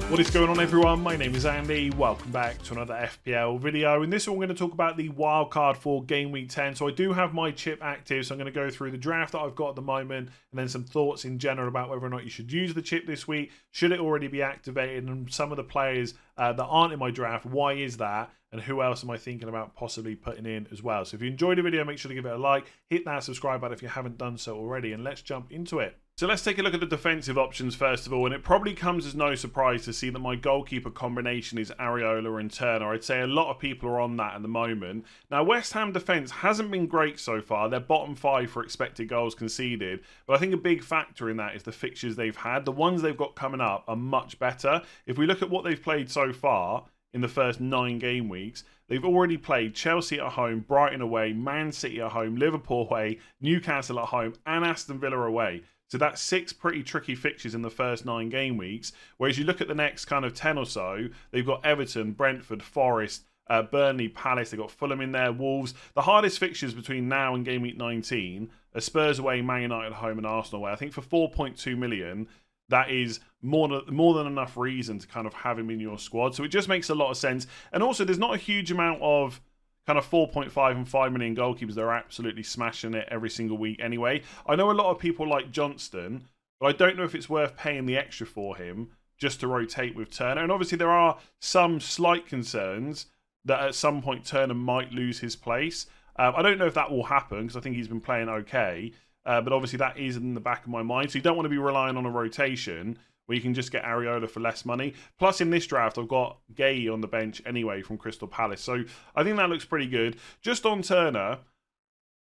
What is going on, everyone? My name is Andy. Welcome back to another FPL video. In this one, we're going to talk about the wildcard for Game Week 10. So I do have my chip active, so I'm going to go through the draft that I've got at the moment and then some thoughts in general about whether or not you should use the chip this week. Should it already be activated? And some of the players that aren't in my draft, why is that? And who else am I thinking about possibly putting in as well? So if you enjoyed the video, make sure to give it a like. Hit that subscribe button if you haven't done so already. And let's jump into it. So let's take a look at the defensive options first of all, and it probably comes as no surprise to see that my goalkeeper combination is Areola and Turner. I'd say a lot of people are on that at the moment. Now, West Ham defence hasn't been great so far. They're bottom 5 for expected goals conceded, but I think a big factor in that is the fixtures they've had. The ones they've got coming up are much better. If we look at what they've played so far in the first 9 game weeks, they've already played Chelsea at home, Brighton away, Man City at home, Liverpool away, Newcastle at home, and Aston Villa away. So that's 6 pretty tricky fixtures in the first 9 game weeks. Whereas you look at the next kind of 10 or so, they've got Everton, Brentford, Forest, Burnley, Palace. They've got Fulham in there, Wolves. The hardest fixtures between now and game week 19 are Spurs away, Man United at home, and Arsenal away. I think for 4.2 million, that is more than enough reason to kind of have him in your squad. So it just makes a lot of sense. And also, there's not a huge amount of kind of 4.5 and 5 million goalkeepers that are absolutely smashing it every single week anyway. I know a lot of people like Johnston, but I don't know if it's worth paying the extra for him just to rotate with Turner. And obviously there are some slight concerns that at some point Turner might lose his place. I don't know if that will happen because I think he's been playing okay. But obviously that is in the back of my mind. So you don't want to be relying on a rotation where you can just get Areola for less money. Plus, in this draft, I've got Gay on the bench anyway from Crystal Palace. So I think that looks pretty good. Just on Turner,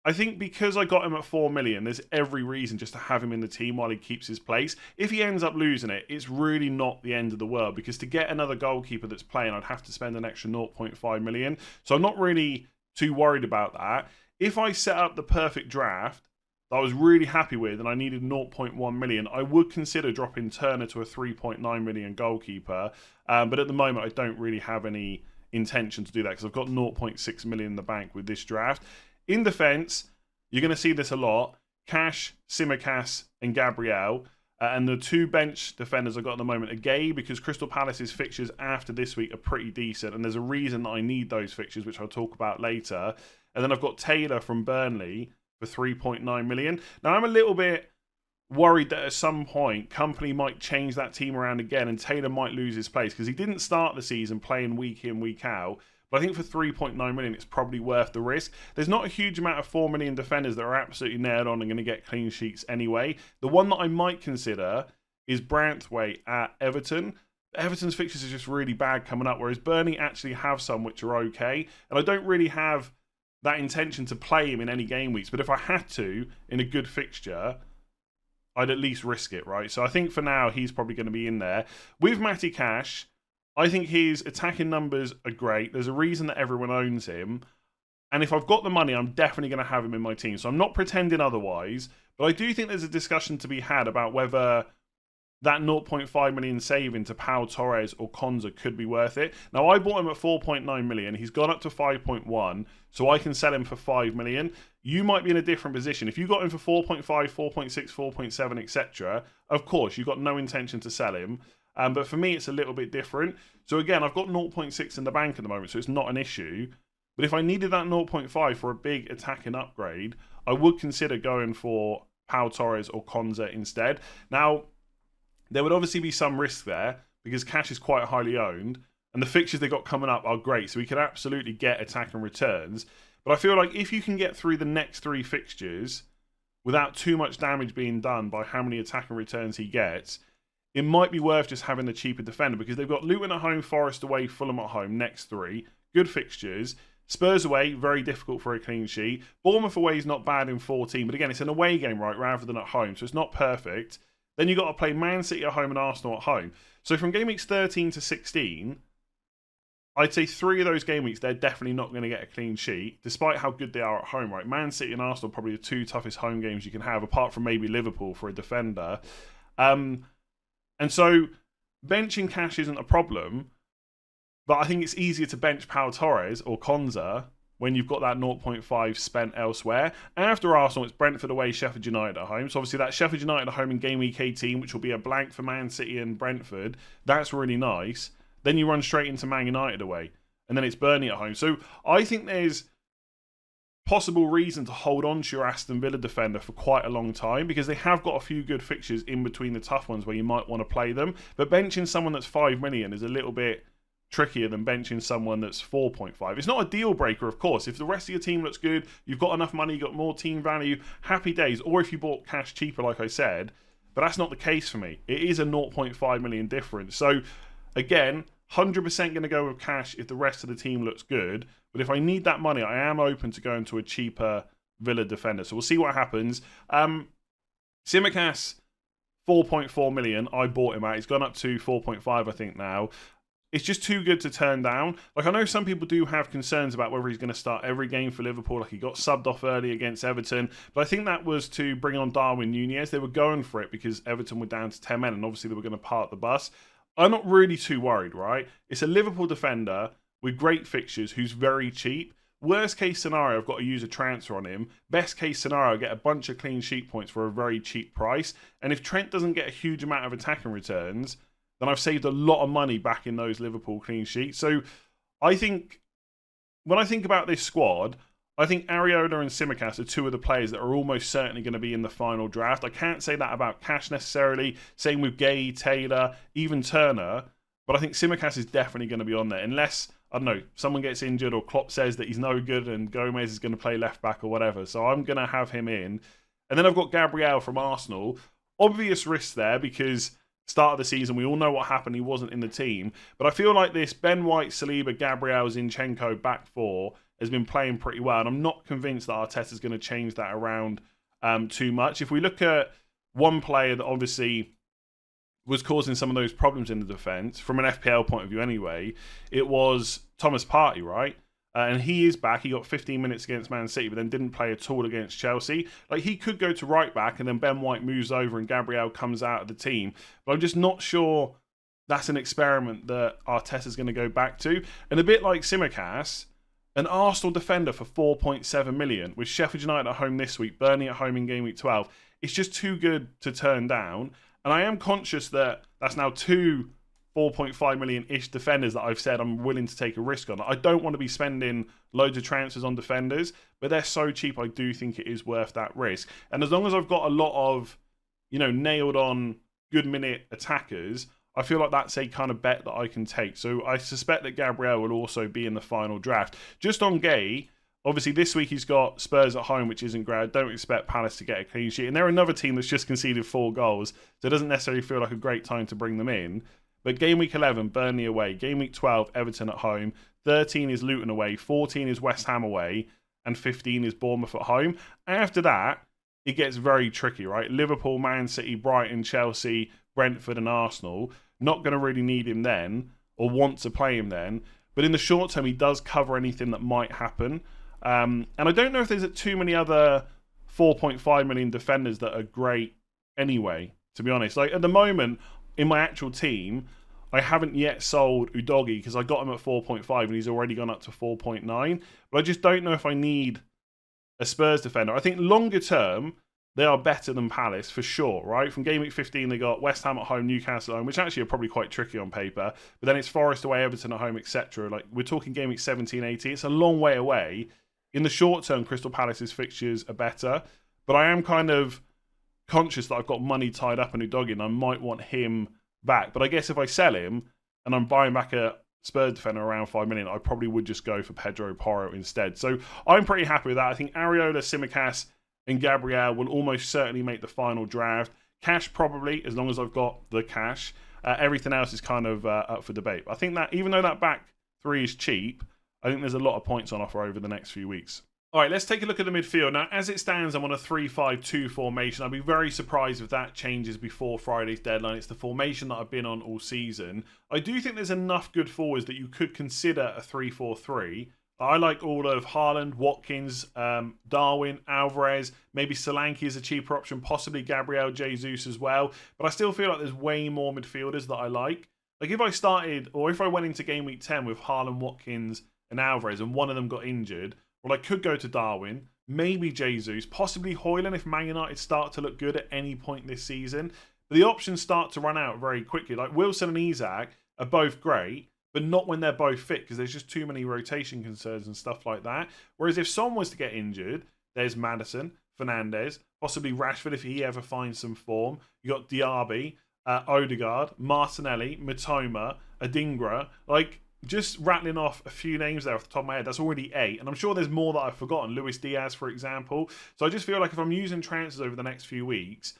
I think because I got him at 4 million, there's every reason just to have him in the team while he keeps his place. If he ends up losing it, it's really not the end of the world, because to get another goalkeeper that's playing, I'd have to spend an extra 0.5 million. So I'm not really too worried about that. If I set up the perfect draft that I was really happy with and I needed 0.1 million, I would consider dropping Turner to a 3.9 million goalkeeper. But at the moment, I don't really have any intention to do that because I've got 0.6 million in the bank with this draft. In defence, you're going to see this a lot. Cash, Simicas and Gabriel. And the 2 bench defenders I've got at the moment are Gay, because Crystal Palace's fixtures after this week are pretty decent. And there's a reason that I need those fixtures, which I'll talk about later. And then I've got Taylor from Burnley for 3.9 million. Now, I'm a little bit worried that at some point, Company might change that team around again and Taylor might lose his place, because he didn't start the season playing week in, week out. But I think for 3.9 million, it's probably worth the risk. There's not a huge amount of 4 million defenders that are absolutely nailed on and going to get clean sheets anyway. The one that I might consider is Branthwaite at Everton. Everton's fixtures are just really bad coming up, whereas Burnley actually have some which are okay. And I don't really have that intention to play him in any game weeks, but if I had to in a good fixture, I'd at least risk it, right? So I think for now he's probably going to be in there. With Matty Cash, I think his attacking numbers are great. There's a reason that everyone owns him, and if I've got the money, I'm definitely going to have him in my team. So I'm not pretending otherwise, but I do think there's a discussion to be had about whether that 0.5 million saving to Pau Torres or Konza could be worth it. Now, I bought him at 4.9 million. He's gone up to 5.1, so I can sell him for 5 million. You might be in a different position. If you got him for 4.5, 4.6, 4.7, etc., of course, you've got no intention to sell him. But for me, it's a little bit different. So again, I've got 0.6 in the bank at the moment, so it's not an issue. But if I needed that 0.5 for a big attacking upgrade, I would consider going for Pau Torres or Konza instead. Now, there would obviously be some risk there because Cash is quite highly owned and the fixtures they got coming up are great. So we can absolutely get attacking returns. But I feel like if you can get through the next 3 fixtures without too much damage being done by how many attacking returns he gets, it might be worth just having the cheaper defender, because they've got Luton at home, Forest away, Fulham at home, next 3. Good fixtures. Spurs away, very difficult for a clean sheet. Bournemouth away is not bad in 14, but again, it's an away game, right, rather than at home, so it's not perfect. Then you've got to play Man City at home and Arsenal at home. So from game weeks 13 to 16, I'd say 3 of those game weeks, they're definitely not going to get a clean sheet, despite how good they are at home, right? Man City and Arsenal are probably the 2 toughest home games you can have, apart from maybe Liverpool for a defender. And so benching Cash isn't a problem, but I think it's easier to bench Pau Torres or Konza when you've got that 0.5 spent elsewhere. After Arsenal, it's Brentford away, Sheffield United at home. So obviously that Sheffield United at home in game week 18, which will be a blank for Man City and Brentford, that's really nice. Then you run straight into Man United away, and then it's Burnley at home. So I think there's possible reason to hold on to your Aston Villa defender for quite a long time, because they have got a few good fixtures in between the tough ones where you might want to play them. But benching someone that's 5 million is a little bit trickier than benching someone that's 4.5. It's not a deal breaker, of course. If the rest of your team looks good, you've got enough money, you've got more team value, happy days. Or if you bought cash cheaper, like I said. But that's not the case for me. It is a 0.5 million difference. So again, 100% going to go with cash if the rest of the team looks good. But if I need that money, I am open to going to a cheaper Villa defender. So we'll see what happens. Tsimikas, 4.4 million. I bought him at. He's gone up to 4.5, I think, now. It's just too good to turn down. Like, I know some people do have concerns about whether he's going to start every game for Liverpool. Like, he got subbed off early against Everton. But I think that was to bring on Darwin Nunez. They were going for it because Everton were down to 10 men, and obviously they were going to park the bus. I'm not really too worried, right? It's a Liverpool defender with great fixtures who's very cheap. Worst case scenario, I've got to use a transfer on him. Best case scenario, I get a bunch of clean sheet points for a very cheap price. And if Trent doesn't get a huge amount of attacking returns, then I've saved a lot of money back in those Liverpool clean sheets. So I think, when I think about this squad, I think Areola and Tsimikas are two of the players that are almost certainly going to be in the final draft. I can't say that about Cash necessarily. Same with Gay, Taylor, even Turner. But I think Tsimikas is definitely going to be on there. Unless, I don't know, someone gets injured or Klopp says that he's no good and Gomez is going to play left back or whatever. So I'm going to have him in. And then I've got Gabriel from Arsenal. Obvious risk there because start of the season, we all know what happened. He wasn't in the team. But I feel like this Ben White, Saliba, Gabriel, Zinchenko back four has been playing pretty well. And I'm not convinced that Arteta's going to change that around too much. If we look at one player that obviously was causing some of those problems in the defence, from an FPL point of view anyway, it was Thomas Partey, right? And he is back. He got 15 minutes against Man City, but then didn't play at all against Chelsea. Like, he could go to right back, and then Ben White moves over and Gabriel comes out of the team. But I'm just not sure that's an experiment that Arteta's going to go back to. And a bit like Tsimikas, an Arsenal defender for 4.7 million, with Sheffield United at home this week, Burnley at home in game week 12, it's just too good to turn down. And I am conscious that that's now two 4.5 million-ish defenders that I've said I'm willing to take a risk on. I don't want to be spending loads of transfers on defenders, but they're so cheap, I do think it is worth that risk. And as long as I've got a lot of, nailed on good minute attackers, I feel like that's a kind of bet that I can take. So I suspect that Gabriel will also be in the final draft. Just on Gay, obviously this week he's got Spurs at home, which isn't great. I don't expect Palace to get a clean sheet. And they're another team that's just conceded 4 goals, so it doesn't necessarily feel like a great time to bring them in. But game week 11, Burnley away. Game week 12, Everton at home. 13 is Luton away. 14 is West Ham away. And 15 is Bournemouth at home. After that, it gets very tricky, right? Liverpool, Man City, Brighton, Chelsea, Brentford and Arsenal. Not going to really need him then, or want to play him then. But in the short term, he does cover anything that might happen. And I don't know if there's too many other 4.5 million defenders that are great anyway, to be honest. Like, at the moment, in my actual team, I haven't yet sold Udogie because I got him at 4.5 and he's already gone up to 4.9. But I just don't know if I need a Spurs defender. I think longer term, they are better than Palace for sure, right? From game week 15, they got West Ham at home, Newcastle at home, which actually are probably quite tricky on paper. But then it's Forest away, Everton at home, etc. Like, we're talking game week 17, 18. It's a long way away. In the short term, Crystal Palace's fixtures are better. But I am kind of conscious that I've got money tied up in Udogie and I might want him back. But I guess if I sell him and I'm buying back a Spurs defender around 5 million, I probably would just go for Pedro Porro instead. So I'm pretty happy with that. I think Areola, Tsimikas and Gabriel will almost certainly make the final draft. Cash probably, as long as I've got the cash. Everything else is kind of up for debate. I think that even though that back three is cheap, I think there's a lot of points on offer over the next few weeks. All right, let's take a look at the midfield. Now, as it stands, I'm on a 3-5-2 formation. I'd be very surprised if that changes before Friday's deadline. It's the formation that I've been on all season. I do think there's enough good forwards that you could consider a 3-4-3. I like all of Haaland, Watkins, Darwin, Alvarez, maybe Solanke is a cheaper option, possibly Gabriel Jesus as well. But I still feel like there's way more midfielders that I like. Like, if I started, or if I went into game week 10 with Haaland, Watkins and Alvarez and one of them got injured, Well, I could go to Darwin, maybe Jesus, possibly Højlund if Man United start to look good at any point this season. But the options start to run out very quickly. Like Wilson and Isak are both great, but not when they're both fit because there's just too many rotation concerns and stuff like that. Whereas if Son was to get injured, there's Maddison, Fernandes, possibly Rashford if he ever finds some form. You got Diaby, Odegaard, Martinelli, Mitoma, Adingra. Like, just rattling off a few names there off the top of my head, that's already 8. And I'm sure there's more that I've forgotten. Luis Diaz, for example. So I just feel like if I'm using transfers over the next few weeks,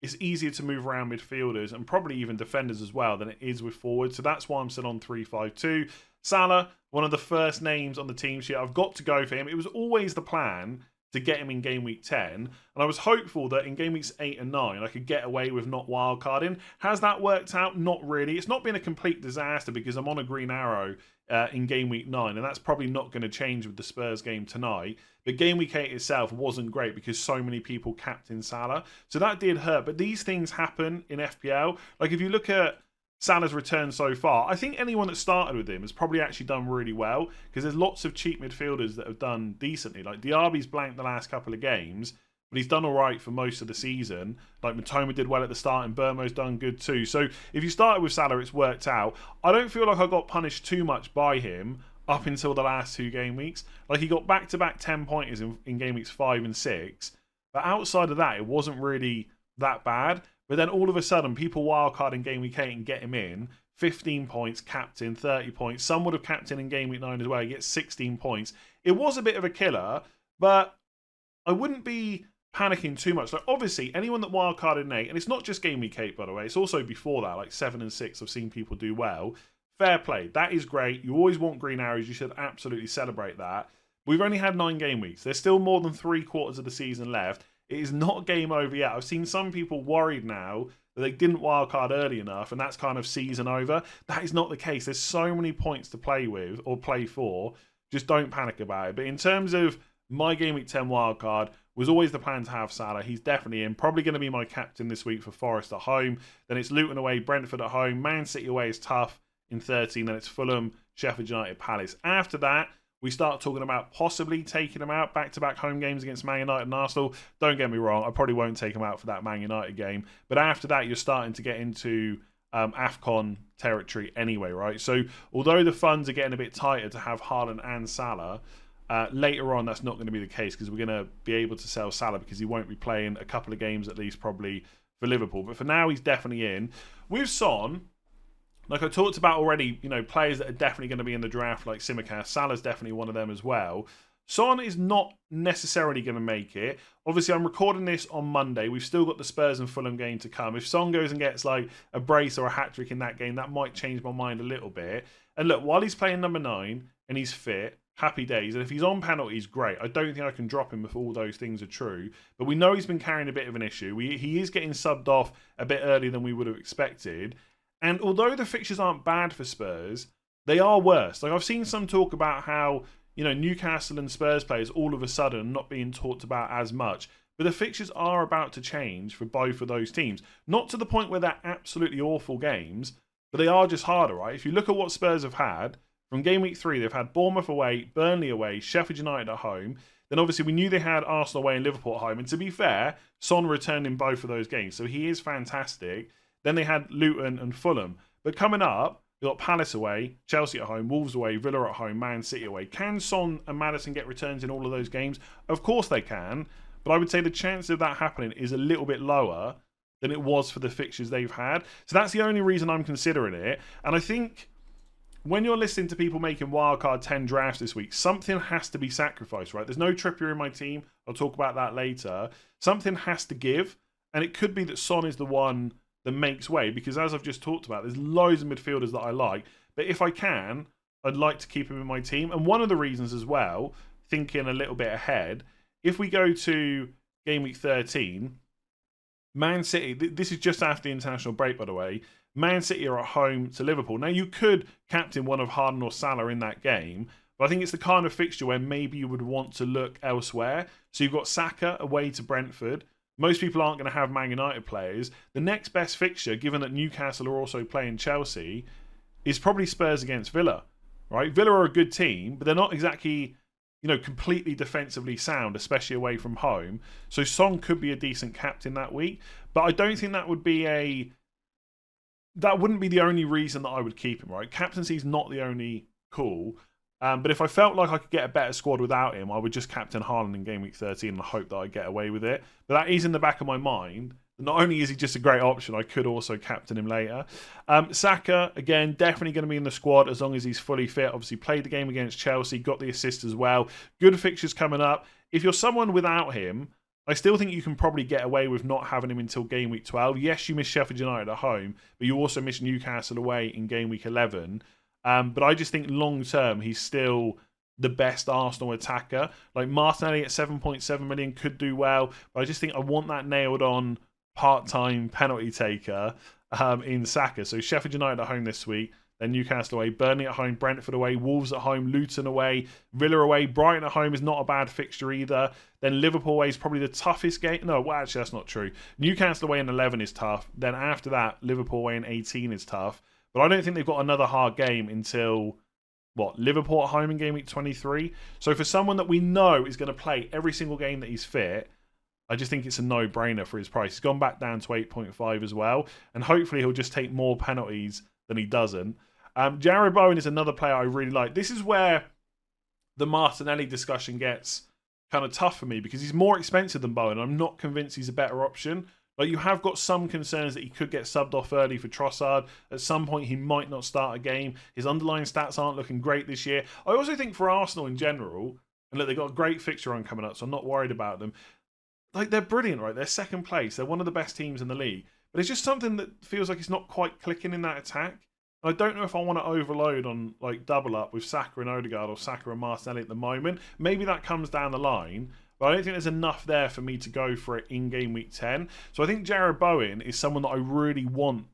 it's easier to move around midfielders and probably even defenders as well than it is with forwards. So that's why I'm still on 3-5-2. Salah, one of the first names on the team sheet. I've got to go for him. It was always the plan to get him in game week 10. And I was hopeful that in game weeks 8 and 9, I could get away with not wildcarding. Has that worked out? Not really. It's not been a complete disaster because I'm on a green arrow in game week 9, and that's probably not going to change with the Spurs game tonight. But game week 8 itself wasn't great because so many people captained Salah. So that did hurt. But these things happen in FPL. Like if you look at Salah's return so far, I think anyone that started with him has probably actually done really well because there's lots of cheap midfielders that have done decently. Like Diaby's blanked the last couple of games, but he's done all right for most of the season. Like Mitoma did well at the start and Burmo's done good too. So if you started with Salah, it's worked out. I don't feel like I got punished too much by him up until the last 2 game weeks. Like he got back-to-back 10 pointers in game weeks 5 and 6. But outside of that, it wasn't really that bad. But then all of a sudden, people wildcard in game week 8 and get him in. 15 points, captain, 30 points. Some would have captain in game week 9 as well. He gets 16 points. It was a bit of a killer, but I wouldn't be panicking too much. Like obviously, anyone that wildcarded in 8, and it's not just game week 8, by the way. It's also before that, like 7 and 6, I've seen people do well. Fair play. That is great. You always want green arrows. You should absolutely celebrate that. We've only had 9 game weeks. There's still more than 3/4 of the season left. It is not game over yet. I've seen some people worried now that they didn't wildcard early enough and that's kind of season over. That is not the case. There's so many points to play with or play for. Just don't panic about it. But in terms of my game week 10 wildcard, was always the plan to have Salah. He's definitely in. Probably going to be my captain this week for Forest at home. Then it's Luton away, Brentford at home. Man City away is tough in 13. Then it's Fulham, Sheffield United, Palace. After that, we start talking about possibly taking them out. Back-to-back home games against Man United and Arsenal. Don't get me wrong, I probably won't take them out for that Man United game. But after that, you're starting to get into AFCON territory anyway, right? So although the funds are getting a bit tighter to have Haaland and Salah, later on that's not going to be the case because we're going to be able to sell Salah because he won't be playing a couple of games at least probably for Liverpool. But for now, he's definitely in. With Son, like I talked about already, you know, players that are definitely going to be in the draft, like Tsimikas. Salah's definitely one of them as well. Son is not necessarily going to make it. Obviously, I'm recording this on Monday. We've still got the Spurs and Fulham game to come. If Son goes and gets like a brace or a hat-trick in that game, that might change my mind a little bit. And look, while he's playing number 9 and he's fit, happy days. And if he's on penalties, great. I don't think I can drop him if all those things are true. But we know he's been carrying a bit of an issue. He is getting subbed off a bit earlier than we would have expected. And although the fixtures aren't bad for Spurs, they are worse. Like I've seen some talk about how, you know, Newcastle and Spurs players all of a sudden not being talked about as much. But the fixtures are about to change for both of those teams. Not to the point where they're absolutely awful games, but they are just harder, right? If you look at what Spurs have had, from game week 3, they've had Bournemouth away, Burnley away, Sheffield United at home. Then obviously we knew they had Arsenal away and Liverpool at home. And to be fair, Son returned in both of those games. So he is fantastic. Then they had Luton and Fulham. But coming up, we've got Palace away, Chelsea at home, Wolves away, Villa at home, Man City away. Can Son and Maddison get returns in all of those games? Of course they can. But I would say the chance of that happening is a little bit lower than it was for the fixtures they've had. So that's the only reason I'm considering it. And I think when you're listening to people making wildcard 10 drafts this week, something has to be sacrificed, right? There's no Trippier in my team. I'll talk about that later. Something has to give. And it could be that Son is the one that makes way, because as I've just talked about, there's loads of midfielders that I like, but if I can, I'd like to keep him in my team. And one of the reasons as well, thinking a little bit ahead, if we go to game week 13, Man City, this is just after the international break, by the way, Man City are at home to Liverpool. Now, you could captain one of Haaland or Salah in that game, but I think it's the kind of fixture where maybe you would want to look elsewhere. So you've got Saka away to Brentford. Most people aren't going to have Man United players. The next best fixture, given that Newcastle are also playing Chelsea, is probably Spurs against Villa, right? Villa are a good team, but they're not exactly, completely defensively sound, especially away from home. So Son could be a decent captain that week, but I don't think that wouldn't be the only reason that I would keep him, right? Captaincy is not the only call. But if I felt like I could get a better squad without him, I would just captain Haaland in game week 13 and hope that I get away with it. But that is in the back of my mind. Not only is he just a great option, I could also captain him later. Saka, again, definitely going to be in the squad as long as he's fully fit. Obviously, played the game against Chelsea, got the assist as well. Good fixtures coming up. If you're someone without him, I still think you can probably get away with not having him until game week 12. Yes, you miss Sheffield United at home, but you also miss Newcastle away in game week 11. But I just think long term, he's still the best Arsenal attacker. Like Martinelli at 7.7 million could do well, but I just think I want that nailed on part-time penalty taker in Saka. So Sheffield United at home this week, then Newcastle away, Burnley at home, Brentford away, Wolves at home, Luton away, Villa away, Brighton at home is not a bad fixture either. Then Liverpool away is probably the toughest game. No, well, actually that's not true. Newcastle away in 11 is tough. Then after that, Liverpool away in 18 is tough. But I don't think they've got another hard game until, Liverpool at home in game week 23. So for someone that we know is going to play every single game that he's fit, I just think it's a no-brainer for his price. He's gone back down to 8.5 as well. And hopefully he'll just take more penalties than he doesn't. Jarrod Bowen is another player I really like. This is where the Martinelli discussion gets kind of tough for me because he's more expensive than Bowen. I'm not convinced he's a better option. Like, you have got some concerns that he could get subbed off early for Trossard. At some point, he might not start a game. His underlying stats aren't looking great this year. I also think for Arsenal in general, and look, they've got a great fixture on coming up, so I'm not worried about them. Like, they're brilliant, right? They're second place. They're one of the best teams in the league. But it's just something that feels like it's not quite clicking in that attack. I don't know if I want to overload on, double up with Saka and Odegaard or Saka and Martinelli at the moment. Maybe that comes down the line. But I don't think there's enough there for me to go for it in game week 10. So I think Jarrod Bowen is someone that I really want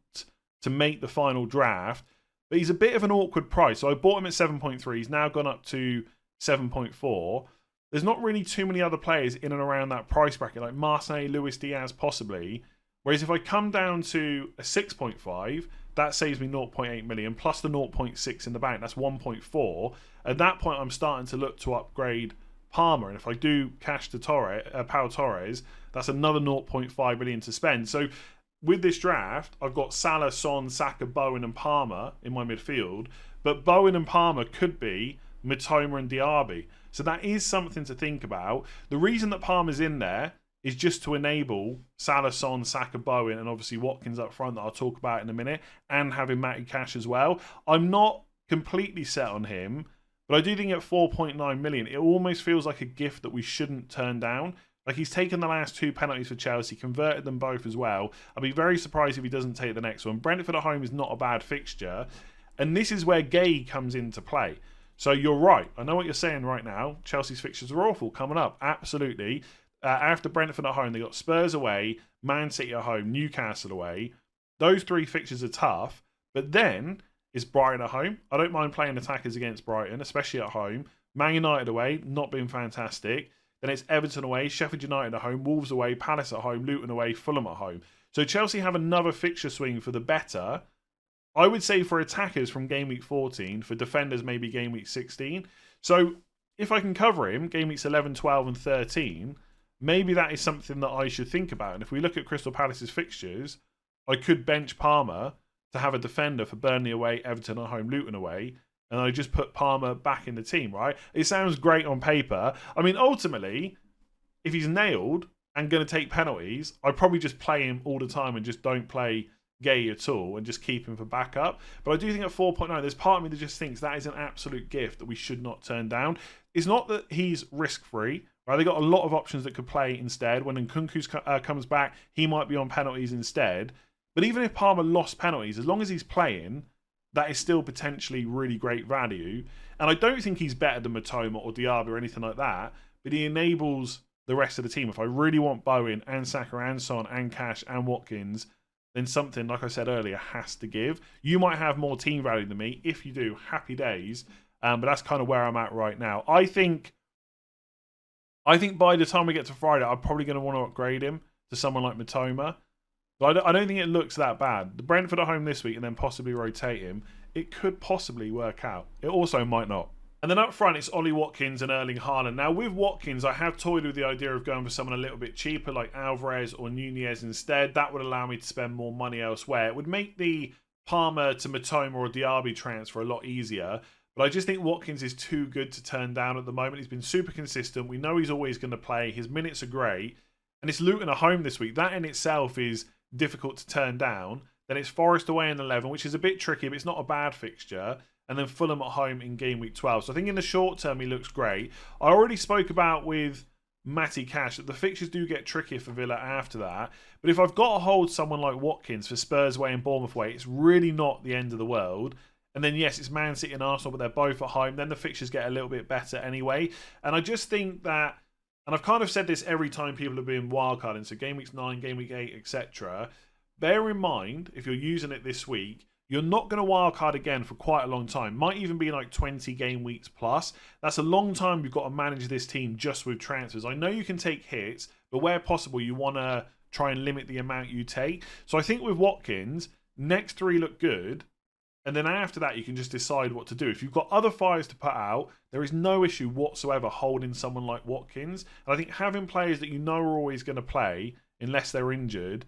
to make the final draft. But he's a bit of an awkward price. So I bought him at 7.3. He's now gone up to 7.4. There's not really too many other players in and around that price bracket, like Marseille, Luis Diaz possibly. Whereas if I come down to a 6.5, that saves me 0.8 million plus the 0.6 in the bank. That's 1.4. At that point, I'm starting to look to upgrade Palmer, and if I do cash to Pau Torres, that's another 0.5 million to spend. So with this draft, I've got Salah, Son, Saka, Bowen and Palmer in my midfield, but Bowen and Palmer could be Mitoma and Diaby. So that is something to think about. The reason that Palmer's in there is just to enable Salah, Son, Saka, Bowen, and obviously Watkins up front that I'll talk about in a minute, and having Matty Cash as well. I'm not completely set on him, but I do think at 4.9 million, it almost feels like a gift that we shouldn't turn down. Like, he's taken the last 2 penalties for Chelsea, converted them both as well. I'd be very surprised if he doesn't take the next one. Brentford at home is not a bad fixture. And this is where Gay comes into play. So you're right. I know what you're saying right now. Chelsea's fixtures are awful coming up. Absolutely. After Brentford at home, they got Spurs away, Man City at home, Newcastle away. Those 3 fixtures are tough. But then it's Brighton at home. I don't mind playing attackers against Brighton, especially at home. Man United away, not been fantastic. Then it's Everton away, Sheffield United at home, Wolves away, Palace at home, Luton away, Fulham at home. So Chelsea have another fixture swing for the better. I would say for attackers from game week 14, for defenders maybe game week 16. So if I can cover him, game weeks 11, 12 and 13, maybe that is something that I should think about. And if we look at Crystal Palace's fixtures, I could bench Palmer to have a defender for Burnley away, Everton at home, Luton away, and I just put Palmer back in the team, right? It sounds great on paper. I mean, ultimately, if he's nailed and going to take penalties, I'd probably just play him all the time and just don't play Gay at all and just keep him for backup. But I do think at 4.9, there's part of me that just thinks that is an absolute gift that we should not turn down. It's not that he's risk-free, right? They got a lot of options that could play instead. When Nkunku comes back, he might be on penalties instead. But even if Palmer lost penalties, as long as he's playing, that is still potentially really great value. And I don't think he's better than Mitoma or Diaby or anything like that, but he enables the rest of the team. If I really want Bowen and Saka and Son and Cash and Watkins, then something, like I said earlier, has to give. You might have more team value than me. If you do, happy days. But that's kind of where I'm at right now. I think by the time we get to Friday, I'm probably going to want to upgrade him to someone like Mitoma. But I don't think it looks that bad. The Brentford at home this week and then possibly rotate him. It could possibly work out. It also might not. And then up front, it's Ollie Watkins and Erling Haaland. Now, with Watkins, I have toyed with the idea of going for someone a little bit cheaper, like Alvarez or Nunez instead. That would allow me to spend more money elsewhere. It would make the Palmer to Matoma or Diaby transfer a lot easier. But I just think Watkins is too good to turn down at the moment. He's been super consistent. We know he's always going to play. His minutes are great. And it's Luton at home this week. That in itself is difficult to turn down. Then it's Forest away in 11, which is a bit tricky, but it's not a bad fixture. And then Fulham at home in game week 12. So I think in the short term, he looks great. I already spoke about with Matty Cash that the fixtures do get trickier for Villa after that. But if I've got to hold someone like Watkins for Spurs away and Bournemouth away, it's really not the end of the world. And then, yes, it's Man City and Arsenal, but they're both at home. Then the fixtures get a little bit better anyway. And I just think that, and I've kind of said this every time people have been wildcarding, so game weeks 9, game week 8, etc. Bear in mind, if you're using it this week, you're not going to wildcard again for quite a long time. Might even be like 20 game weeks plus. That's a long time you've got to manage this team just with transfers. I know you can take hits, but where possible, you want to try and limit the amount you take. So I think with Watkins, next 3 look good. And then after that, you can just decide what to do. If you've got other fires to put out, there is no issue whatsoever holding someone like Watkins. And I think having players that you know are always going to play, unless they're injured,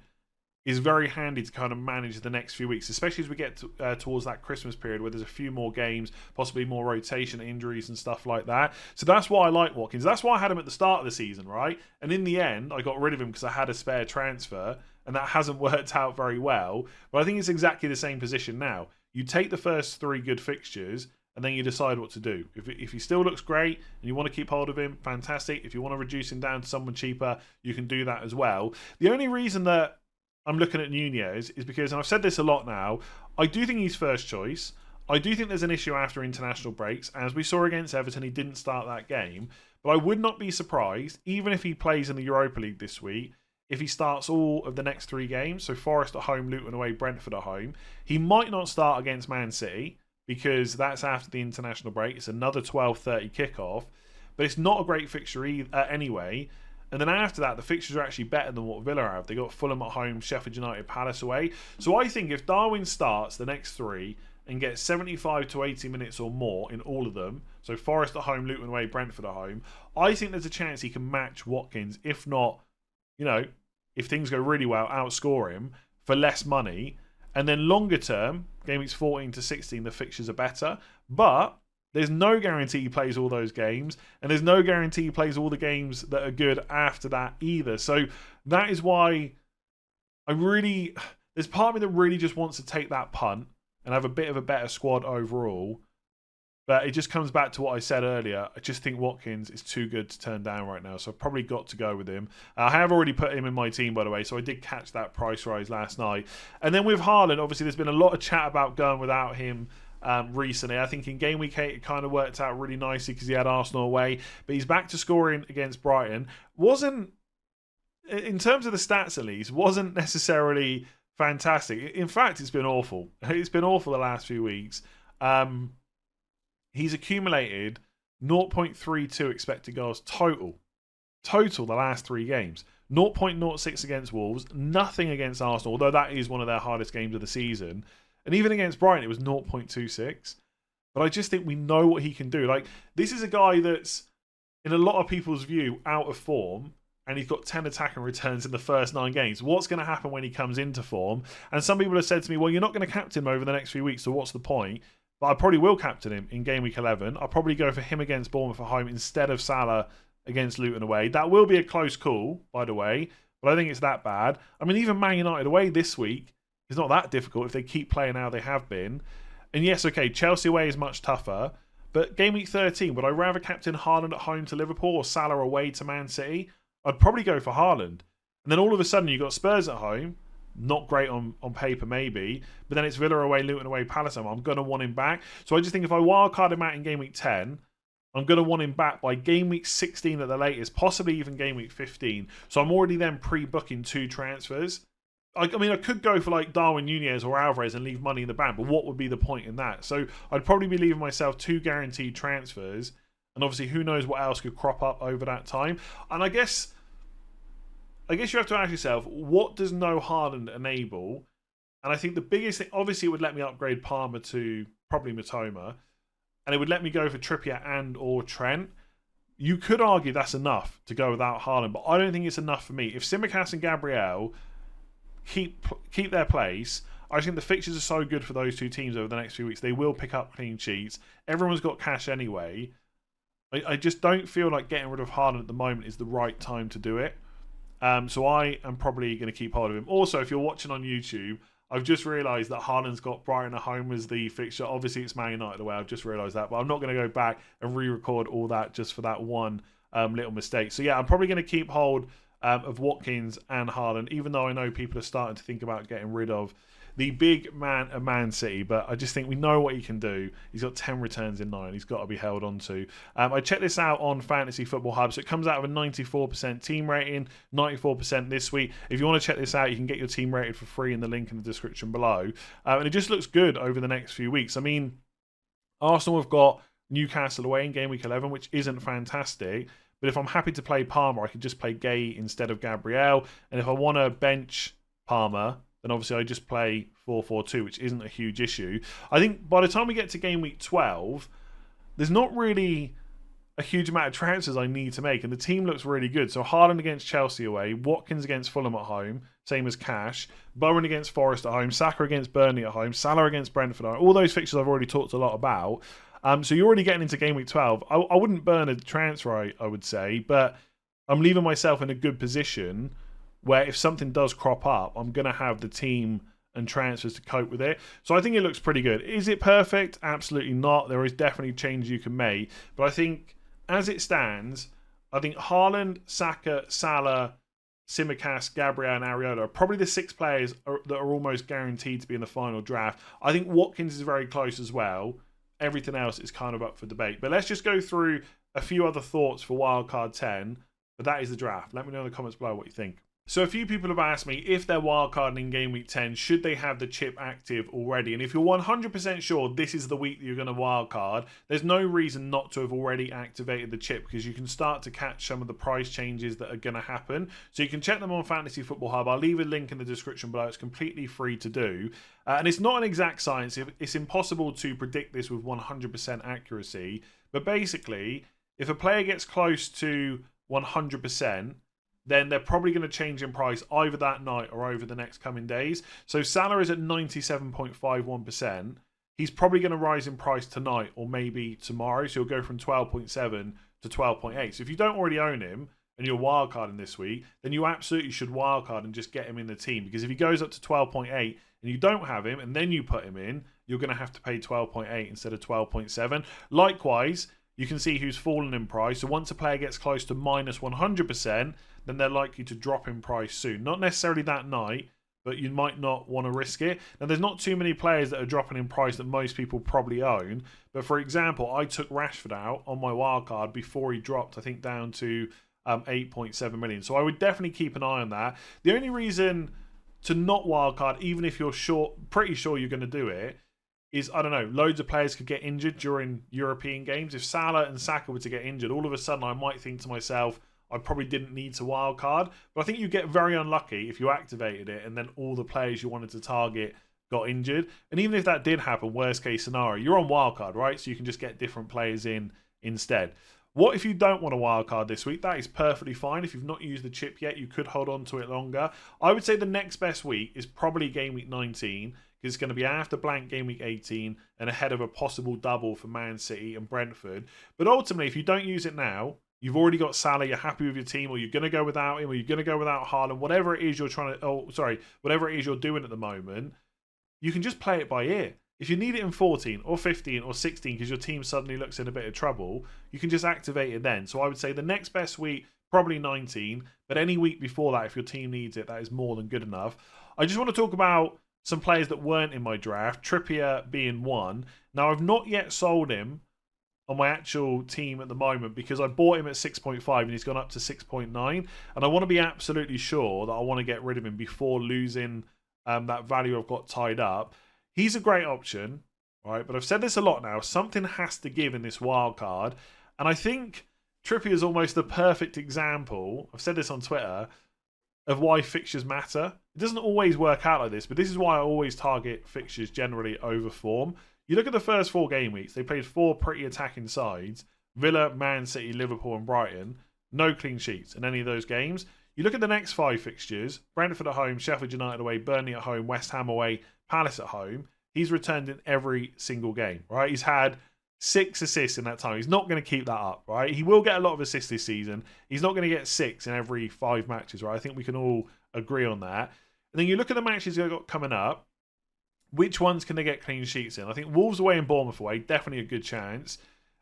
is very handy to kind of manage the next few weeks, especially as we get towards that Christmas period where there's a few more games, possibly more rotation, injuries and stuff like that. So that's why I like Watkins. That's why I had him at the start of the season, right? And in the end, I got rid of him because I had a spare transfer, and that hasn't worked out very well. But I think it's exactly the same position now. You take the first 3 good fixtures, and then you decide what to do. If he still looks great and you want to keep hold of him, fantastic. If you want to reduce him down to someone cheaper, you can do that as well. The only reason that I'm looking at Nunez is because, and I've said this a lot now, I do think he's first choice. I do think there's an issue after international breaks. As we saw against Everton, he didn't start that game. But I would not be surprised, even if he plays in the Europa League this week, if he starts all of the next 3 games. So Forest at home, Luton away, Brentford at home. He might not start against Man City because that's after the international break. It's another 12:30 kickoff. But it's not a great fixture anyway. And then after that, the fixtures are actually better than what Villa have. They got Fulham at home, Sheffield United, Palace away. So I think if Darwin starts the next 3 and gets 75 to 80 minutes or more in all of them, so Forest at home, Luton away, Brentford at home, I think there's a chance he can match Watkins. If not, if things go really well, outscore him for less money. And then longer term, game weeks 14 to 16, the fixtures are better. But there's no guarantee he plays all those games, and there's no guarantee he plays all the games that are good after that either. So that is why there's part of me that really just wants to take that punt and have a bit of a better squad overall. But it just comes back to what I said earlier. I just think Watkins is too good to turn down right now, so I've probably got to go with him. I have already put him in my team, by the way, so I did catch that price rise last night. And then with Haaland, obviously there's been a lot of chat about going without him recently. I think in game week 8 it kind of worked out really nicely because he had Arsenal away, but he's back to scoring against Brighton. Wasn't, in terms of the stats at least, wasn't necessarily fantastic. In fact, it's been awful. It's been awful the last few weeks. He's accumulated 0.32 expected goals total the last 3 games. 0.06 against Wolves, nothing against Arsenal, although that is one of their hardest games of the season. And even against Brighton, it was 0.26. But I just think we know what he can do. Like, this is a guy that's, in a lot of people's view, out of form, and he's got 10 attacking returns in the first 9 games. What's going to happen when he comes into form? And some people have said to me, well, you're not going to captain him over the next few weeks, so what's the point? But I probably will captain him in game week 11. I'll probably go for him against Bournemouth at home instead of Salah against Luton away. That will be a close call, by the way, but I think it's that bad. I mean, even Man United away this week is not that difficult if they keep playing how they have been. And yes, okay, Chelsea away is much tougher, but game week 13, would I rather captain Haaland at home to Liverpool or Salah away to Man City? I'd probably go for Haaland. And then all of a sudden you've got Spurs at home. Not great on paper, maybe. But then it's Villa away, Luton away, Palace home. I'm going to want him back. So I just think if I wildcard him out in game week 10, I'm going to want him back by game week 16 at the latest, possibly even game week 15. So I'm already then pre-booking 2 transfers. I mean, I could go for like Darwin Nunez or Alvarez and leave money in the bank, but what would be the point in that? So I'd probably be leaving myself 2 guaranteed transfers. And obviously, who knows what else could crop up over that time. And I guess you have to ask yourself, what does no Haaland enable? And I think the biggest thing, obviously, it would let me upgrade Palmer to probably Matoma. and it would let me go for Trippier and or Trent. You could argue that's enough to go without Haaland, but I don't think it's enough for me. If Tsimikas and Gabriel keep their place, I think the fixtures are so good for those two teams over the next few weeks. They will pick up clean sheets. Everyone's got cash anyway. I just don't feel like getting rid of Haaland at the moment is the right time to do it. So I am probably going to keep hold of him. Also, if you're watching on YouTube, I've just realised that Haaland's got Brighton at home as the fixture. Obviously, it's Man United away. I've just realised that. But I'm not going to go back and re-record all that just for that one little mistake. So yeah, I'm probably going to keep hold of Watkins and Haaland, even though I know people are starting to think about getting rid of the big man of Man City, but I just think we know what he can do. He's got 10 returns in 9. He's got to be held on to. I checked this out on Fantasy Football Hub, so it comes out of a 94% team rating, 94% this week. If you want to check this out, you can get your team rated for free in the link in the description below. And it just looks good over the next few weeks. I mean, Arsenal have got Newcastle away in Game Week 11, which isn't fantastic. But if I'm happy to play Palmer, I could just play Gay instead of Gabriel. And if I want to bench Palmer, then obviously I just play 4-4-2, which isn't a huge issue. I think by the time we get to Game Week 12, there's not really a huge amount of transfers I need to make, and the team looks really good. So Haaland against Chelsea away, Watkins against Fulham at home, same as Cash, Bowen against Forest at home, Saka against Burnley at home, Salah against Brentford at home. All those fixtures I've already talked a lot about. So you're already getting into Game Week 12. I wouldn't burn a transfer, I would say, but I'm leaving myself in a good position where if something does crop up, I'm going to have the team and transfers to cope with it. So I think it looks pretty good. Is it perfect? Absolutely not. There is definitely changes you can make. But I think as it stands, I think Haaland, Saka, Salah, Tsimikas, Gabriel and Areola are probably the 6 players that are almost guaranteed to be in the final draft. I think Watkins is very close as well. Everything else is kind of up for debate. But let's just go through a few other thoughts for Wildcard 10. But that is the draft. Let me know in the comments below what you think. So a few people have asked me if they're wildcarding in Game Week 10, should they have the chip active already? And if you're 100% sure this is the week that you're going to wildcard, there's no reason not to have already activated the chip, because you can start to catch some of the price changes that are going to happen. So you can check them on Fantasy Football Hub. I'll leave a link in the description below. It's completely free to do. And it's not an exact science. It's impossible to predict this with 100% accuracy. But basically, if a player gets close to 100%, then they're probably going to change in price either that night or over the next coming days. So Salah is at 97.51%. He's probably going to rise in price tonight or maybe tomorrow. So he'll go from 12.7 to 12.8. So if you don't already own him and you're wildcarding this week, then you absolutely should wildcard and just get him in the team. Because if he goes up to 12.8 and you don't have him and then you put him in, you're going to have to pay 12.8 instead of 12.7. Likewise, you can see who's fallen in price. So once a player gets close to minus 100%, then they're likely to drop in price soon. Not necessarily that night, but you might not want to risk it. Now, there's not too many players that are dropping in price that most people probably own. But for example, I took Rashford out on my wildcard before he dropped, I think, down to 8.7 million. So I would definitely keep an eye on that. The only reason to not wildcard, even if you're pretty sure you're going to do it, is, I don't know, loads of players could get injured during European games. If Salah and Saka were to get injured, all of a sudden I might think to myself, I probably didn't need to wildcard. But I think you get very unlucky if you activated it and then all the players you wanted to target got injured. And even if that did happen, worst case scenario, you're on wildcard, right? So you can just get different players in instead. What if you don't want to wildcard this week? That is perfectly fine. If you've not used the chip yet, you could hold on to it longer. I would say the next best week is probably Game Week 19, because it's going to be after blank Game Week 18 and ahead of a possible double for Man City and Brentford. But ultimately, if you don't use it now, you've already got Salah, you're happy with your team, or you're going to go without him, or you're going to go without Haaland, whatever it is you're whatever it is you're doing at the moment, you can just play it by ear. If you need it in 14 or 15 or 16 because your team suddenly looks in a bit of trouble, you can just activate it then. So I would say the next best week, probably 19, but any week before that, if your team needs it, that is more than good enough. I just want to talk about some players that weren't in my draft, Trippier being one. Now, I've not yet sold him on my actual team at the moment because I bought him at 6.5 and he's gone up to 6.9. And I want to be absolutely sure that I want to get rid of him before losing that value I've got tied up. He's a great option, right? But I've said this a lot now. Something has to give in this wild card. And I think Trippier is almost the perfect example, I've said this on Twitter, of why fixtures matter. It doesn't always work out like this, but this is why I always target fixtures generally over form. You look at the first 4 game weeks, they played 4 pretty attacking sides. Villa, Man City, Liverpool and Brighton. No clean sheets in any of those games. You look at the next 5 fixtures. Brentford at home, Sheffield United away, Burnley at home, West Ham away, Palace at home. He's returned in every single game, right? He's had 6 assists in that time. He's not going to keep that up, right? He will get a lot of assists this season. He's not going to get 6 in every 5 matches, right? I think we can all agree on that. And then you look at the matches they've got coming up. Which ones can they get clean sheets in? I think Wolves away and Bournemouth away, definitely a good chance.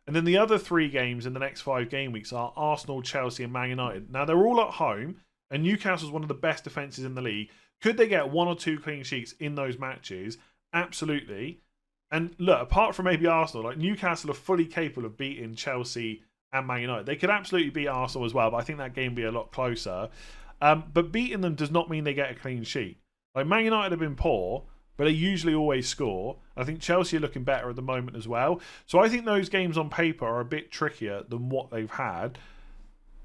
And then the other 3 games in the next 5 game weeks are Arsenal, Chelsea and Man United. Now, they're all at home, and Newcastle's one of the best defences in the league. Could they get 1 or 2 clean sheets in those matches? Absolutely. And look, apart from maybe Arsenal, like Newcastle are fully capable of beating Chelsea and Man United. They could absolutely beat Arsenal as well, but I think that game would be a lot closer. But beating them does not mean they get a clean sheet. Like Man United have been poor, but they usually always score. I think Chelsea are looking better at the moment as well. So I think those games on paper are a bit trickier than what they've had.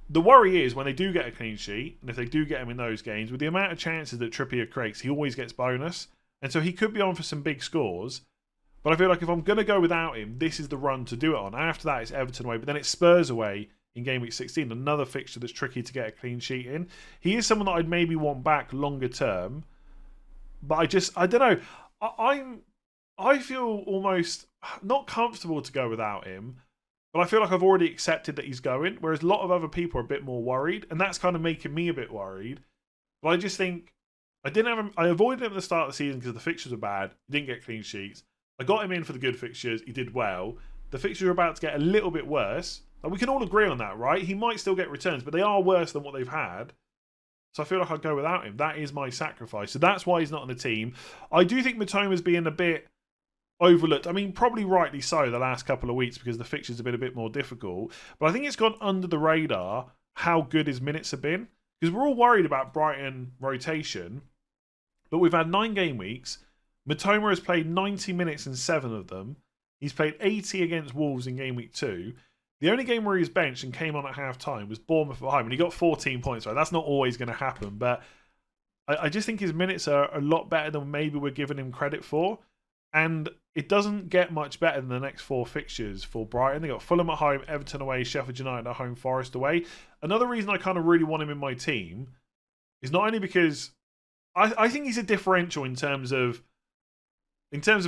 The worry is when they do get a clean sheet, and if they do get him in those games, with the amount of chances that Trippier creates, he always gets bonus. And so he could be on for some big scores. But I feel like if I'm going to go without him, this is the run to do it on. After that, it's Everton away, but then it's Spurs away in game week 16. Another fixture that's tricky to get a clean sheet in. He is someone that I'd maybe want back longer term. But I don't know. I feel almost not comfortable to go without him. But I feel like I've already accepted that he's going. Whereas a lot of other people are a bit more worried. And that's kind of making me a bit worried. But I just think I avoided him at the start of the season because the fixtures were bad. He didn't get clean sheets. I got him in for the good fixtures. He did well. The fixtures are about to get a little bit worse. Like we can all agree on that, right? He might still get returns, but they are worse than what they've had. So I feel like I'd go without him. That is my sacrifice. So that's why he's not on the team. I do think Mitoma's being a bit overlooked. I mean, probably rightly so the last couple of weeks because the fixtures have been a bit more difficult. But I think it's gone under the radar how good his minutes have been. Because we're all worried about Brighton rotation. But we've had 9 game weeks. Mitoma has played 90 minutes in 7 of them. He's played 80 against Wolves in game week 2. The only game where he was benched and came on at half time was Bournemouth at home, and he got 14 points. Right, that's not always going to happen, but I just think his minutes are a lot better than maybe we're giving him credit for. And it doesn't get much better than the next 4 fixtures for Brighton. They got Fulham at home, Everton away, Sheffield United at home, Forest away. Another reason I kind of really want him in my team is not only because I think he's a differential in terms of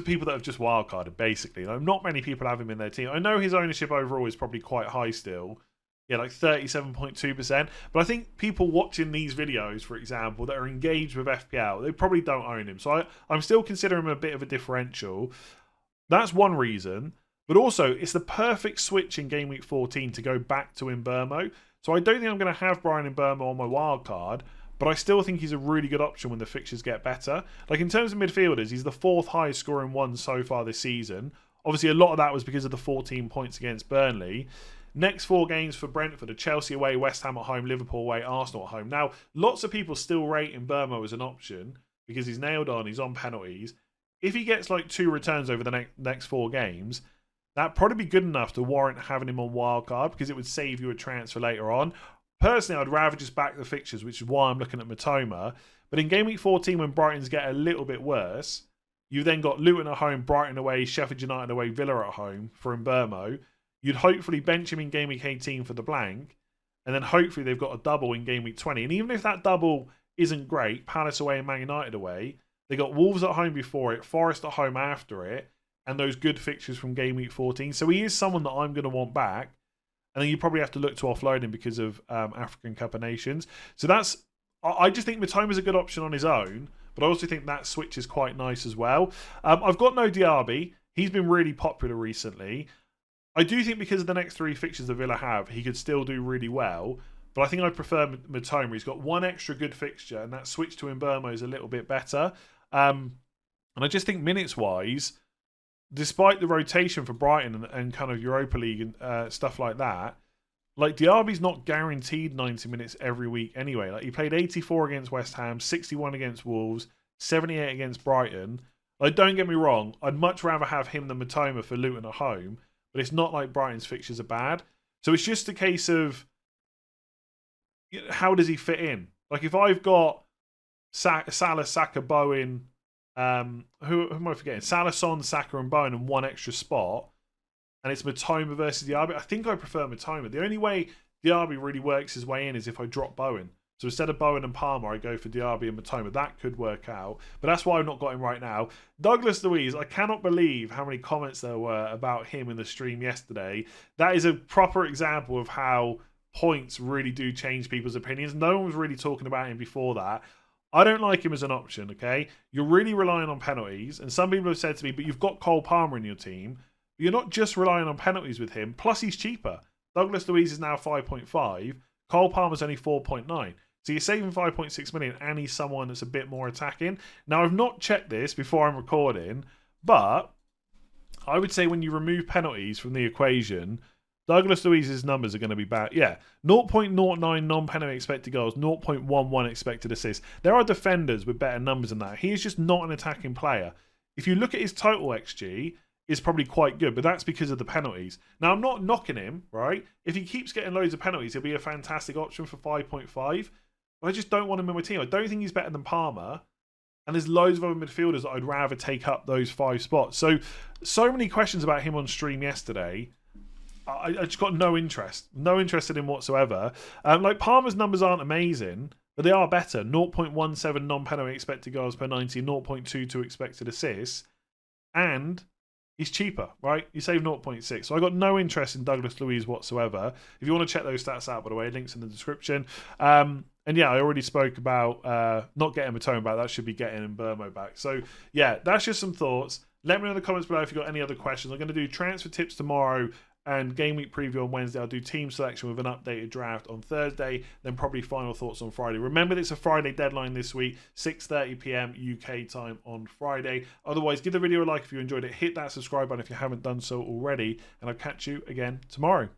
people that have just wildcarded, basically. Like, not many people have him in their team. I know his ownership overall is probably quite high still. Yeah, like 37.2%. But I think people watching these videos, for example, that are engaged with FPL, they probably don't own him. So I'm still considering him a bit of a differential. That's one reason. But also, it's the perfect switch in game week 14 to go back to Mbeumo. So I don't think I'm going to have Brian Mbeumo on my wildcard. But I still think he's a really good option when the fixtures get better. Like in terms of midfielders, he's the 4th highest scoring one so far this season. Obviously, a lot of that was because of the 14 points against Burnley. Next 4 games for Brentford are Chelsea away, West Ham at home, Liverpool away, Arsenal at home. Now, lots of people still rate Mbeumo as an option because he's nailed on, he's on penalties. If he gets like 2 returns over the next 4 games, that'd probably be good enough to warrant having him on wildcard because it would save you a transfer later on. Personally, I'd rather just back the fixtures, which is why I'm looking at Mitoma. But in game week 14, when Brighton's get a little bit worse, you've then got Luton at home, Brighton away, Sheffield United away, Villa at home for Mbeumo. You'd hopefully bench him in game week 18 for the blank. And then hopefully they've got a double in game week 20. And even if that double isn't great, Palace away and Man United away, they got Wolves at home before it, Forest at home after it, and those good fixtures from game week 14. So he is someone that I'm going to want back. And then you probably have to look to offload him because of African Cup of Nations. So I just think Mitoma's a good option on his own, but I also think that switch is quite nice as well. I've got no Diaby. He's been really popular recently. I do think because of the next 3 fixtures that Villa have, he could still do really well. But I think I prefer Mitoma. He's got 1 extra good fixture, and that switch to Mbeumo is a little bit better. And I just think minutes-wise, despite the rotation for Brighton and kind of Europa League and stuff like that, like Diaby's not guaranteed 90 minutes every week anyway. Like he played 84 against West Ham, 61 against Wolves, 78 against Brighton. Like, don't get me wrong, I'd much rather have him than Mitoma for Luton at home, but it's not like Brighton's fixtures are bad. So it's just a case of how does he fit in? Like if I've got Salah, Saka, Bowen, who am I forgetting? Salah, Son, Saka and Bowen and one extra spot. And it's Matoma versus Diaby. I think I prefer Matoma. The only way Diaby really works his way in is if I drop Bowen. So instead of Bowen and Palmer, I go for Diaby and Matoma. That could work out. But that's why I've not got him right now. Douglas Luiz, I cannot believe how many comments there were about him in the stream yesterday. That is a proper example of how points really do change people's opinions. No one was really talking about him before that. I don't like him as an option, okay? You're really relying on penalties. And some people have said to me, but you've got Cole Palmer in your team. You're not just relying on penalties with him. Plus, he's cheaper. Douglas Luiz is now 5.5. Cole Palmer's only 4.9. So you're saving 5.6 million, and he's someone that's a bit more attacking. Now, I've not checked this before I'm recording, but I would say when you remove penalties from the equation, Douglas Luiz's numbers are going to be bad. Yeah, 0.09 non-penalty expected goals, 0.11 expected assists. There are defenders with better numbers than that. He is just not an attacking player. If you look at his total XG, is probably quite good, but that's because of the penalties. Now, I'm not knocking him, right? If he keeps getting loads of penalties, he'll be a fantastic option for 5.5. But I just don't want him in my team. I don't think he's better than Palmer. And there's loads of other midfielders that I'd rather take up those 5 spots. So many questions about him on stream yesterday. I just got no interest. No interest in him whatsoever. Like, Palmer's numbers aren't amazing, but they are better. 0.17 non-penalty expected goals per 90, 0.22 expected assists. And he's cheaper, right? You save 0.6. So I got no interest in Douglas Luiz whatsoever. If you want to check those stats out, by the way, links in the description. And yeah, I already spoke about not getting Matoma back. That should be getting Mbermo back. So yeah, that's just some thoughts. Let me know in the comments below if you've got any other questions. I'm going to do transfer tips tomorrow and game week preview on Wednesday. I'll do team selection with an updated draft on Thursday, then probably final thoughts on Friday. Remember, it's a Friday deadline this week, 6:30 p.m. UK time on Friday. Otherwise, give the video a like if you enjoyed it. Hit that subscribe button if you haven't done so already, and I'll catch you again tomorrow.